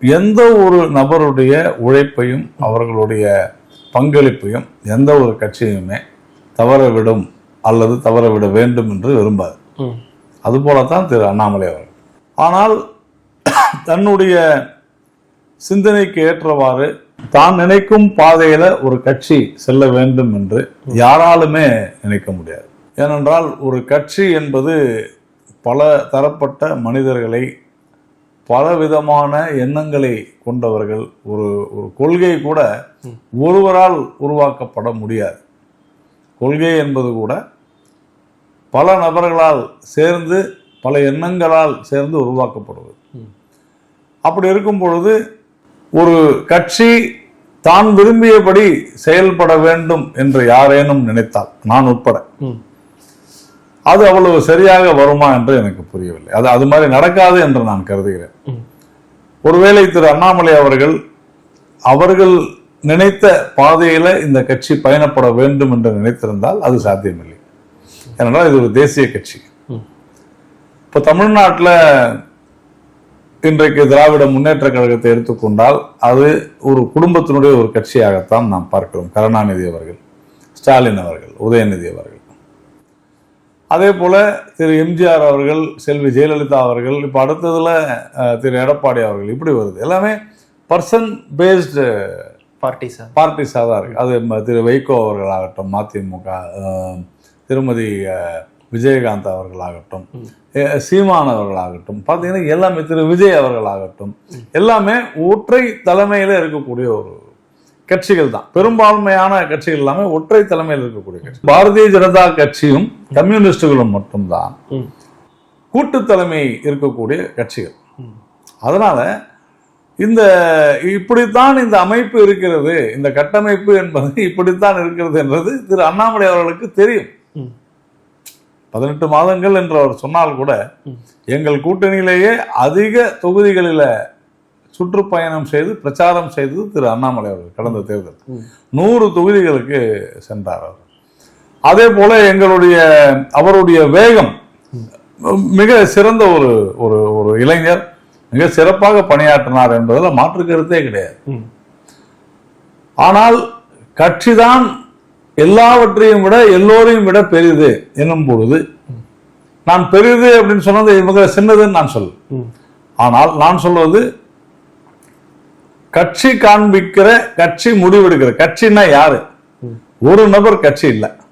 எந்த ஒரு நபருடைய உழைப்பையும் அவர்களுடைய பங்களிப்பையும் எந்த ஒரு கட்சியுமே தவறவிடும் அல்லது தவறவிட வேண்டும் என்று விரும்பாது. அதுபோலத்தான் திரு அண்ணாமலை அவர்கள். ஆனால் தன்னுடைய சிந்தனைக்கு ஏற்றவாறு தான் நினைக்கும் பாதையில ஒரு கட்சி செல்ல வேண்டும் என்று யாராலுமே நினைக்க முடியாது. ஏனென்றால் ஒரு கட்சி என்பது பல தரப்பட்ட மனிதர்களை, பலவிதமான எண்ணங்களை கொண்டவர்கள். ஒரு கொள்கை கூட ஒருவரால் உருவாக்கப்பட முடியாது. கொள்கை என்பது கூட பல நபர்களால் சேர்ந்து, பல எண்ணங்களால் சேர்ந்து உருவாக்கப்படுவது. அப்படி இருக்கும் பொழுது ஒரு கட்சி தான் விரும்பியபடி செயல்பட வேண்டும் என்று யாரேனும் நினைத்தால், நான் உட்பட, அது அவ்வளவு சரியாக வருமா என்று எனக்கு புரியவில்லை. அது மாதிரி நடக்காது என்று நான் கருதுகிறேன். ஒருவேளை திரு அண்ணாமலை அவர்கள் நினைத்த பாதையில இந்த கட்சி பயணப்பட வேண்டும் என்று நினைத்திருந்தால் அது சாத்தியமில்லை. ஏனென்றால் இது ஒரு தேசிய கட்சி. இப்ப தமிழ்நாட்டில் இன்றைக்கு திராவிட முன்னேற்ற கழகத்தை எடுத்துக்கொண்டால் அது ஒரு குடும்பத்தினுடைய ஒரு கட்சியாகத்தான் நாம் பார்க்கிறோம். கருணாநிதி அவர்கள், ஸ்டாலின் அவர்கள், உதயநிதி அவர்கள், அதே போல திரு எம்ஜிஆர் அவர்கள், செல்வி ஜெயலலிதா அவர்கள், இப்ப அடுத்ததுல திரு எடப்பாடி அவர்கள், இப்படி வருது. எல்லாமே பர்சன் பேஸ்டு பார்ட்டிஸாக தான் இருக்கு. அது திரு வைகோ அவர்களாகட்டும், மதிமுக, திருமதி விஜயகாந்த் அவர்களாகட்டும், சீமான் அவர்களாகட்டும், பார்த்தீங்கன்னா எல்லாமே திரு விஜய் அவர்களாகட்டும், எல்லாமே ஒற்றை தலைமையில இருக்கக்கூடிய ஒரு கட்சிகள் தான். பெரும்பான்மையான கட்சிகள் எல்லாமே ஒற்றை தலைமையில் இருக்கக்கூடிய கட்சி. பாரதிய ஜனதா கட்சியும் கம்யூனிஸ்டுகளும் மட்டும்தான் கூட்டு தலைமை இருக்கக்கூடிய கட்சிகள். அதனால இப்படித்தான் இந்த அமைப்பு இருக்கிறது, இந்த கட்டமைப்பு என்பது இப்படித்தான் இருக்கிறது என்பது திரு அண்ணாமலை அவர்களுக்கு தெரியும். 18 மாதங்கள் என்று அவர் சொன்னால் கூட எங்கள் கூட்டணியிலேயே அதிக தொகுதிகளில சுற்றுப்பயணம் செய்து பிரச்சாரம் செய்தது திரு அண்ணாமலை அவர்கள். கடந்த தேர்தல் 100 தொகுதிகளுக்கு சென்றார் அவர். அதே போல அவருடைய வேகம், மிக சிறந்த ஒரு இளைஞர், மிக சிறப்பாக பணியாற்றினார் என்பதில் மாற்று கருத்தே கிடையாது. ஆனால் கட்சிதான் எல்லாவற்றையும் விட எல்லோரையும் விட பெரிது என்னும் பொழுது, நான் பெரிது அப்படின்னு சொன்னது மிக சின்னதுன்னு நான் சொல்ல. ஆனால் நான் சொல்வது கட்சி காண்பிக்கிற, கட்சி முடிவெடுக்கிற, கட்சின்னா யாரு? ஒரு நபர் கட்சி இல்லை.